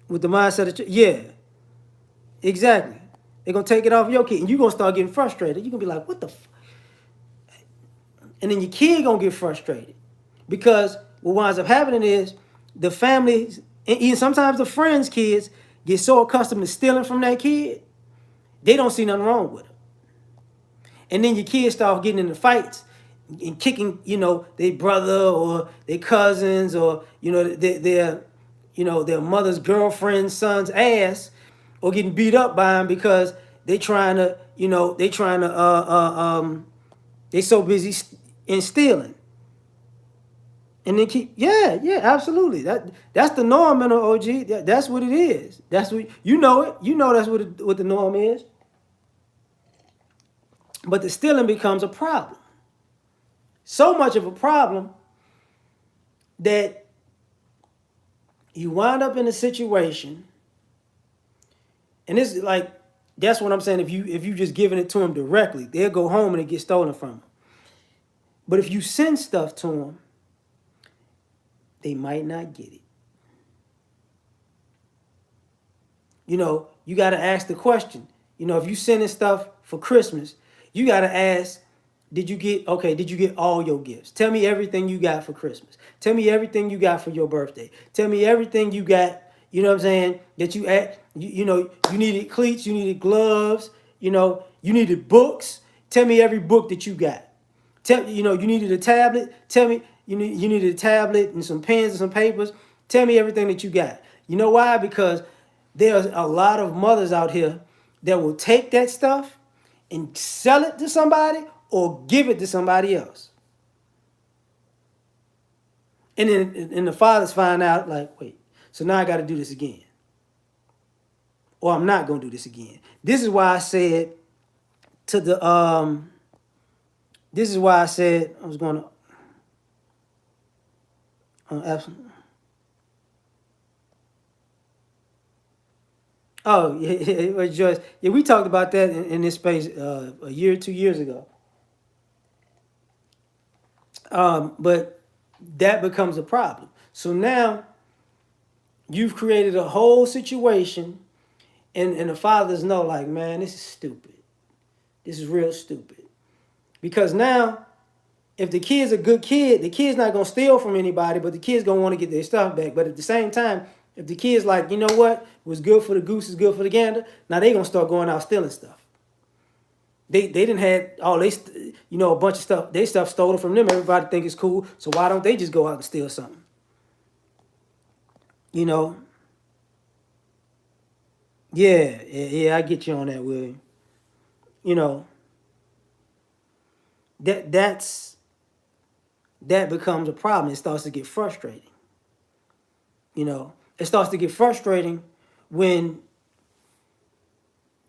A: with the mindset of yeah, exactly. They're gonna take it off your kid, and you're gonna start getting frustrated. You're gonna be like, what the and then your kid gonna get frustrated. Because what winds up happening is the families, and even sometimes the friends' kids get so accustomed to stealing from that kid, they don't see nothing wrong with them. And then your kids start getting into fights and kicking, their brother or their cousins or, their mother's girlfriend's son's ass, or getting beat up by them because they trying to, they so busy in stealing. And then yeah, absolutely. That's the norm in an OG. That's what it is. That's what you know it. You know that's what the norm is. But the stealing becomes a problem. So much of a problem that you wind up in a situation, and it's like that's what I'm saying. If you just giving it to them directly, they'll go home and it gets stolen from them. But if you send stuff to them, they might not get it. You got to ask the question. If you sending stuff for Christmas, you got to ask, did you get all your gifts? Tell me everything you got for Christmas. Tell me everything you got for your birthday. Tell me everything you got, you know what I'm saying, that you at, you needed cleats, you needed gloves, you needed books. Tell me every book that you got. You needed a tablet. Tell me you needed a tablet and some pens and some papers. Tell me everything that you got. You know why? Because there's a lot of mothers out here that will take that stuff and sell it to somebody or give it to somebody else. And then the fathers find out, like, wait, so now I got to do this again. Or I'm not going to do this again. This is why I said to the, this is why I said I was going to, oh, yeah, Joyce. Yeah, we talked about that in this space a year, 2 years ago. But that becomes a problem. So now you've created a whole situation, and the fathers know, like, man, this is stupid. This is real stupid. Because now, if the kid's a good kid, the kid's not going to steal from anybody, but the kid's going to want to get their stuff back. But at the same time, if the kid's like, you know what, what's good for the goose is good for the gander, now they going to start going out stealing stuff. They didn't have all they, a bunch of stuff. They stuff stolen from them. Everybody think it's cool. So why don't they just go out and steal something? Yeah, I get you on that, William. That's that becomes a problem. It starts to get frustrating. It starts to get frustrating when,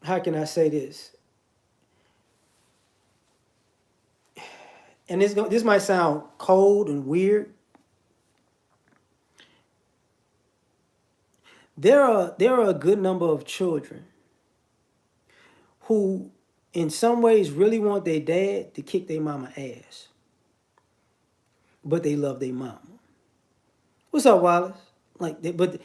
A: how can I say this? And this might sound cold and weird. There are a good number of children who, in some ways, really want their dad to kick their mama ass, but they love their mama. What's up, Wallace? But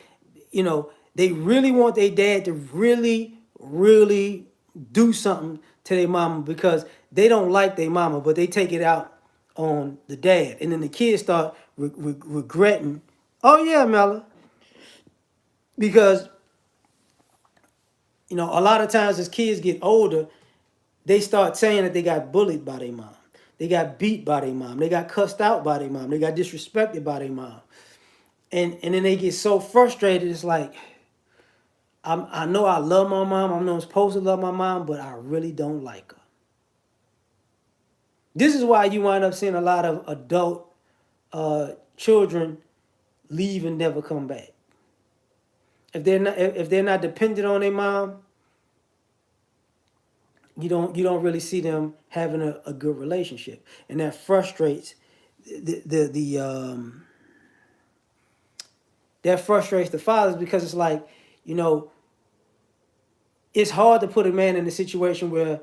A: they really want their dad to really, really do something to their mama because they don't like their mama, but they take it out on the dad, and then the kids start regretting. Oh yeah, Mella, because a lot of times as kids get older, they start saying that they got bullied by their mom, they got beat by their mom, they got cussed out by their mom, they got disrespected by their mom, and then they get so frustrated. It's like, I know I love my mom. I know I'm supposed to love my mom, but I really don't like her. This is why you wind up seeing a lot of adult children leave and never come back. If they're not dependent on their mom, you don't really see them having a good relationship, and that frustrates that frustrates the fathers, because it's like, it's hard to put a man in a situation where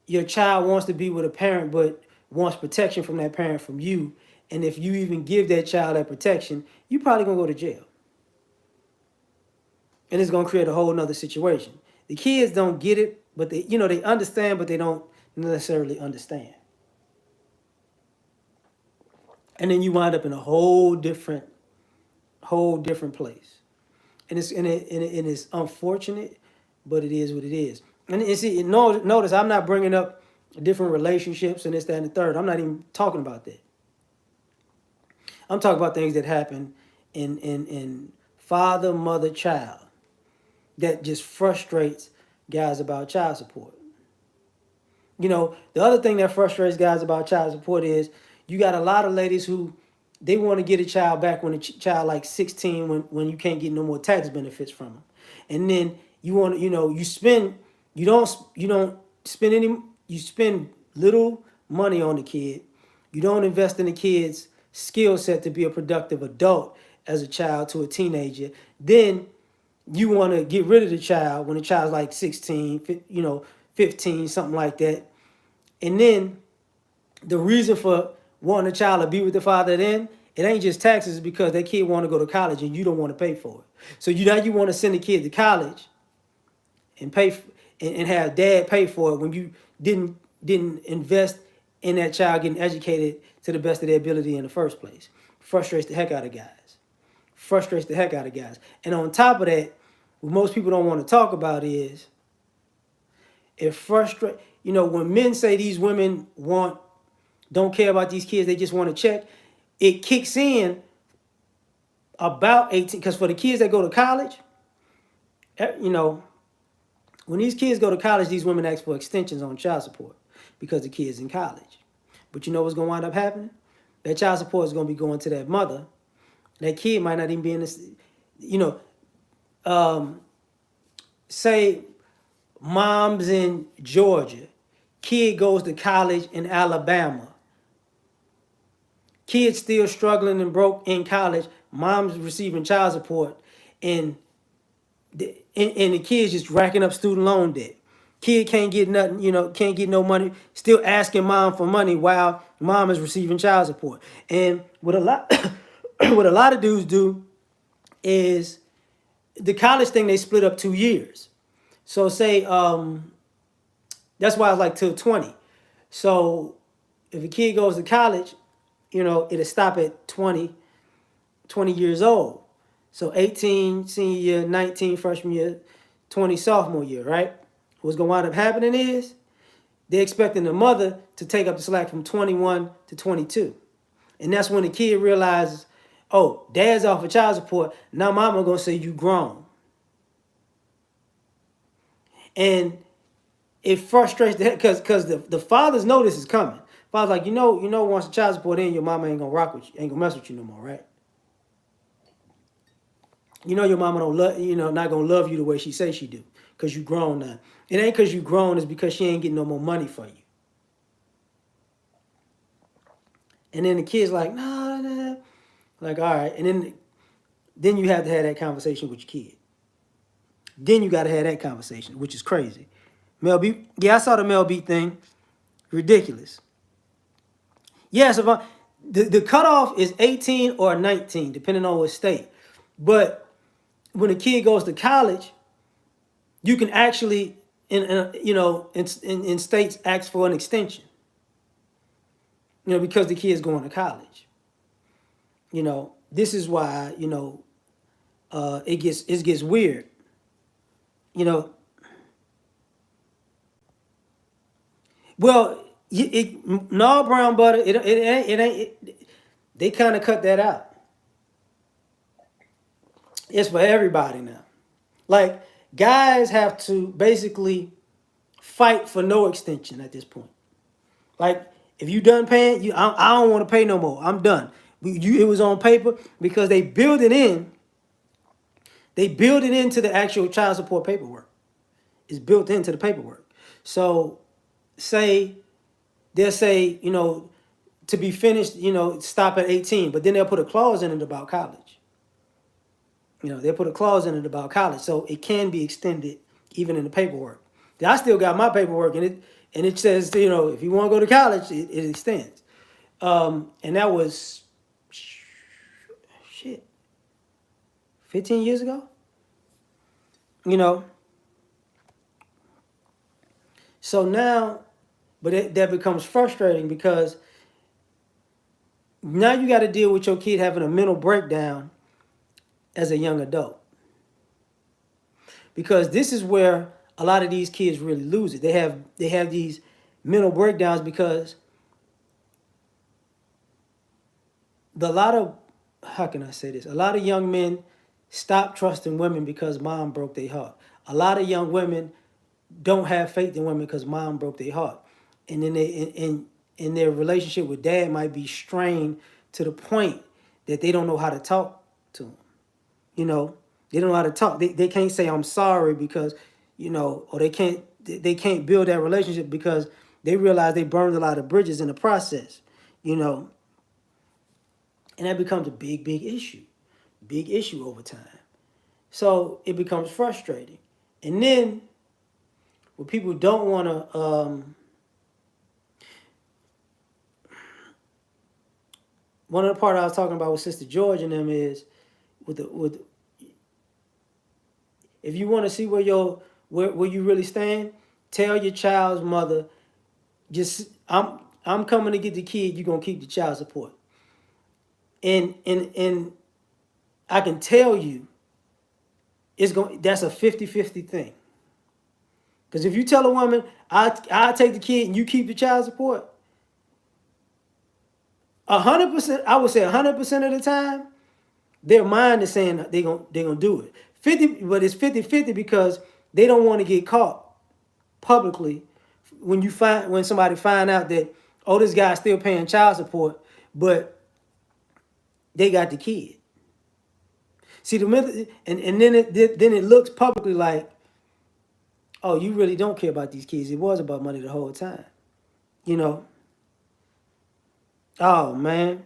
A: your child wants to be with a parent but wants protection from that parent from you. And if you even give that child that protection, you probably gonna go to jail. And it's gonna create a whole nother situation. The kids don't get it, but they understand, but they don't necessarily understand. And then you wind up in a whole different place. And it's unfortunate, but it is what it is. And see, notice I'm not bringing up different relationships and this, that, and the third. I'm not even talking about that. I'm talking about things that happen in father, mother, child that just frustrates guys about child support. The other thing that frustrates guys about child support is you got a lot of ladies who they want to get a child back when a child like 16, when you can't get no more tax benefits from them. And then you want to, you don't spend you spend little money on the kid. You don't invest in the kid's skill set to be a productive adult as a child to a teenager. Then you want to get rid of the child when the child's like 16, 15, something like that. And then the reason for wanting a child to be with the father, then it ain't just taxes, because that kid want to go to college and you don't want to pay for it. So you want to send the kid to college and and have dad pay for it when you didn't invest in that child getting educated to the best of their ability in the first place. Frustrates the heck out of guys. And on top of that, what most people don't want to talk about is it frustrates. When men say these women don't care about these kids, they just want to check, it kicks in about 18, because for the kids that go to college, when these kids go to college, these women ask for extensions on child support because the kid's in college. But you know what's going to wind up happening? That child support is going to be going to that mother. That kid might not even be in this, say mom's in Georgia, kid goes to college in Alabama. Kid's still struggling and broke in college. Mom's receiving child support, and the kid's just racking up student loan debt. Kid can't get nothing, can't get no money. Still asking mom for money while mom is receiving child support. And what a lot of dudes do is the college thing. They split up 2 years. So say that's why it's like till 20. So if a kid goes to college, it'll stop at 20 years old. So 18 senior year, 19 freshman year, 20 sophomore year, right? What's going to wind up happening is they're expecting the mother to take up the slack from 21 to 22. And that's when the kid realizes, oh, dad's off of child support. Now mama going to say you grown. And it frustrates the heck, because the fathers know this is coming. Father's like, once the child support in, your mama ain't gonna rock with you, ain't gonna mess with you no more, right? Your mama don't love, not gonna love you the way she say she do, cause you grown now. It ain't cause you grown, it's because she ain't getting no more money for you. And then the kid's like, nah. Like, all right. And then you have to have that conversation with your kid. Then you got to have that conversation, which is crazy. Mel B, yeah, I saw the Mel B thing. Ridiculous. Yes, the cutoff is 18 or 19, depending on what state. But when a kid goes to college, you can actually, in states, ask for an extension. Because the kid's going to college. This is why it gets weird. Well, no brown butter. They kind of cut that out. It's for everybody now. Like, guys have to basically fight for no extension at this point. Like, if you done paying, I don't want to pay no more. I'm done. It was on paper because they build it in. They build it into the actual child support paperwork. It's built into the paperwork. So, they'll say, to be finished, stop at 18, but then they'll put a clause in it about college. They'll put a clause in it about college, so it can be extended even in the paperwork. I still got my paperwork, and it says, if you want to go to college, it extends. And that was, shit, 15 years ago? So now, but that becomes frustrating because now you got to deal with your kid having a mental breakdown as a young adult. Because this is where a lot of these kids really lose it. They have these mental breakdowns because how can I say this? A lot of young men stop trusting women because mom broke their heart. A lot of young women don't have faith in women because mom broke their heart. And then in their relationship with dad might be strained to the point that they don't know how to talk to him. They don't know how to talk. They can't say I'm sorry because, or they can't build that relationship because they realize they burned a lot of bridges in the process, and that becomes a big issue over time. So it becomes frustrating. And then what people don't want to, one of the part I was talking about with Sister George and them is with if you want to see where you really stand, tell your child's mother, just I'm coming to get the kid, you're gonna keep the child support. And I can tell you that's a 50-50 thing. Because if you tell a woman, I take the kid and you keep the child support, 100%, I would say 100% of the time, their mind is saying they're gonna do it. 50, but it's 50-50 because they don't want to get caught publicly when somebody find out that, oh, this guy's still paying child support, but they got the kid. See the method, and then it looks publicly like, oh, you really don't care about these kids. It was about money the whole time, Oh man,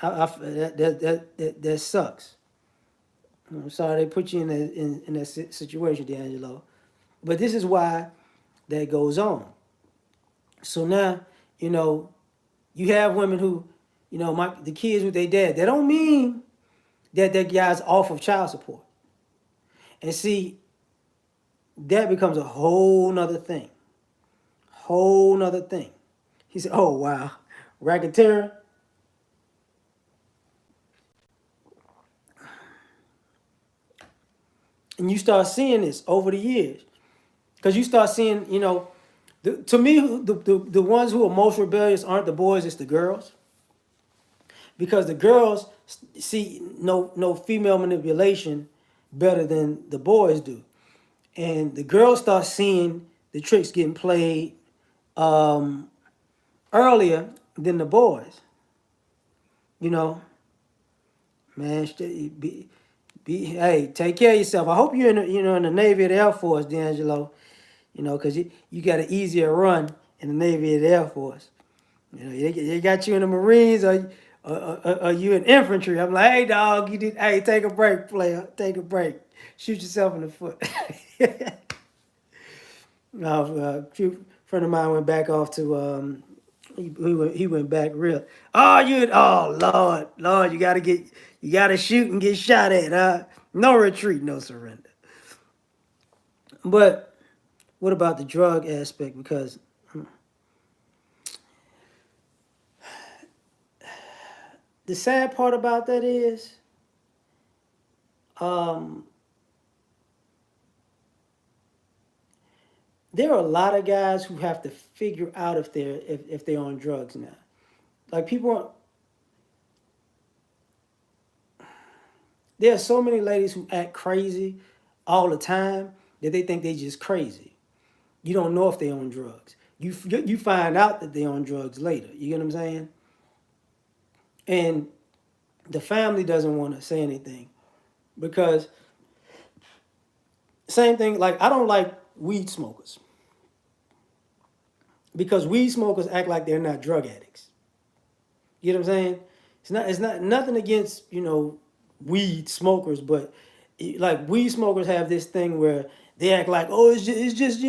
A: that sucks. I'm sorry they put you in that situation, D'Angelo, but this is why that goes on. So now, you have women who, the kids with their dad. That don't mean that guy's off of child support. And see, that becomes a whole nother thing. Whole nother thing. He said, oh, wow. Racketeer. And you start seeing this over the years. Because you start seeing, to me, the ones who are most rebellious aren't the boys, it's the girls. Because the girls see no female manipulation better than the boys do. And the girls start seeing the tricks getting played. earlier than the boys. You know, man, hey, take care of yourself. I hope you're in in the Navy or the Air Force, D'Angelo. Because you got an easier run in the Navy or the Air Force. They got you in the Marines or you in infantry. I'm like, hey, dog, hey, take a break, player. Take a break. Shoot yourself in the foot. No, a friend of mine went back off to, he went back real. Oh, Lord, you got to shoot and get shot at, huh? No retreat, no surrender. But what about the drug aspect? Because the sad part about that is, um, there are a lot of guys who have to figure out if they're on drugs now. Like there are so many ladies who act crazy all the time that they think they just crazy. You don't know if they're on drugs. You find out that they're on drugs later. You get what I'm saying? And the family doesn't want to say anything because same thing. Like I don't like weed smokers because weed smokers act like they're not drug addicts. You know what I'm saying? It's not nothing against weed smokers, but like weed smokers have this thing where they act like, oh, it's just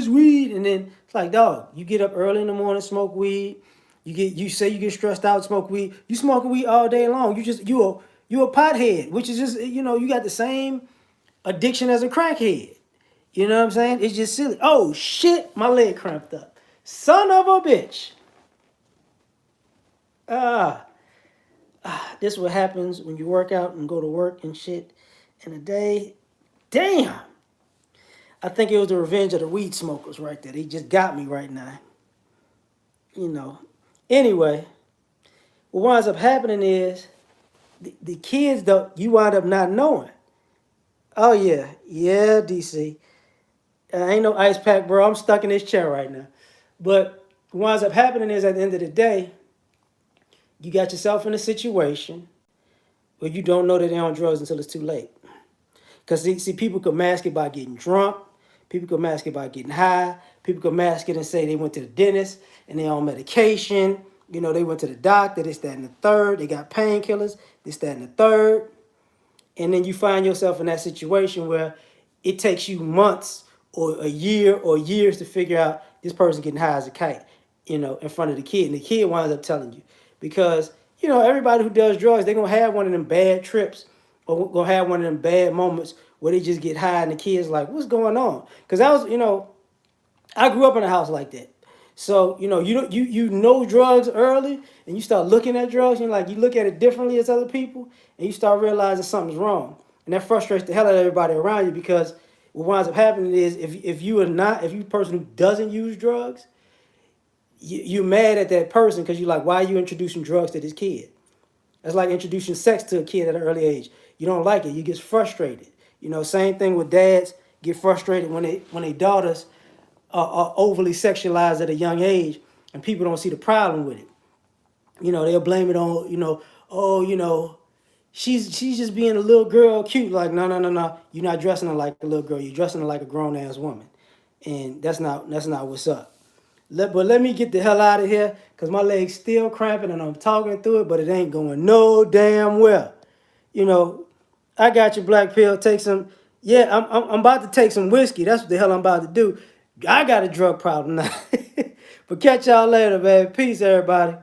A: weed, and then it's like, dog, you get up early in the morning, smoke weed. You say you get stressed out, smoke weed. You smoking weed all day long. You a pothead, which is just you got the same addiction as a crackhead. You know what I'm saying? It's just silly. Oh shit, my leg cramped up. Son of a bitch. Ah. This is what happens when you work out and go to work and shit in a day. Damn. I think it was the revenge of the weed smokers right there. They just got me right now. You know. Anyway, what winds up happening is the kids though you wind up not knowing. Oh yeah, yeah, DC. Ain't no ice pack, bro. I'm stuck in this chair right now. But what winds up happening is at the end of the day, you got yourself in a situation where you don't know that they're on drugs until it's too late. Because see, people could mask it by getting drunk. People could mask it by getting high. People could mask it and say they went to the dentist and they're on medication. They went to the doctor, this, that, and the third. They got painkillers, this, that, and the third. And then you find yourself in that situation where it takes you months or a year or years to figure out this person getting high as a kite, in front of the kid. And the kid winds up telling you. Because, everybody who does drugs, they're going to have one of them bad trips or going to have one of them bad moments where they just get high and the kid's like, what's going on? Because I grew up in a house like that. So, you know drugs early and you start looking at drugs and you look at it differently as other people and you start realizing something's wrong. And that frustrates the hell out of everybody around you because what winds up happening is if you're a person who doesn't use drugs, you're mad at that person because you're like, why are you introducing drugs to this kid? That's like introducing sex to a kid at an early age. You don't like it. You get frustrated. Same thing with dads get frustrated when they daughters are overly sexualized at a young age and people don't see the problem with it. They'll blame it on, oh, she's just being a little girl cute. Like, no. You're not dressing her like a little girl. You're dressing her like a grown ass woman. And that's not what's up. But let me get the hell out of here because my leg's still cramping and I'm talking through it, but it ain't going no damn well. I got your black pill. Take some. Yeah, I'm about to take some whiskey. That's what the hell I'm about to do. I got a drug problem now. But catch y'all later, man. Peace, everybody.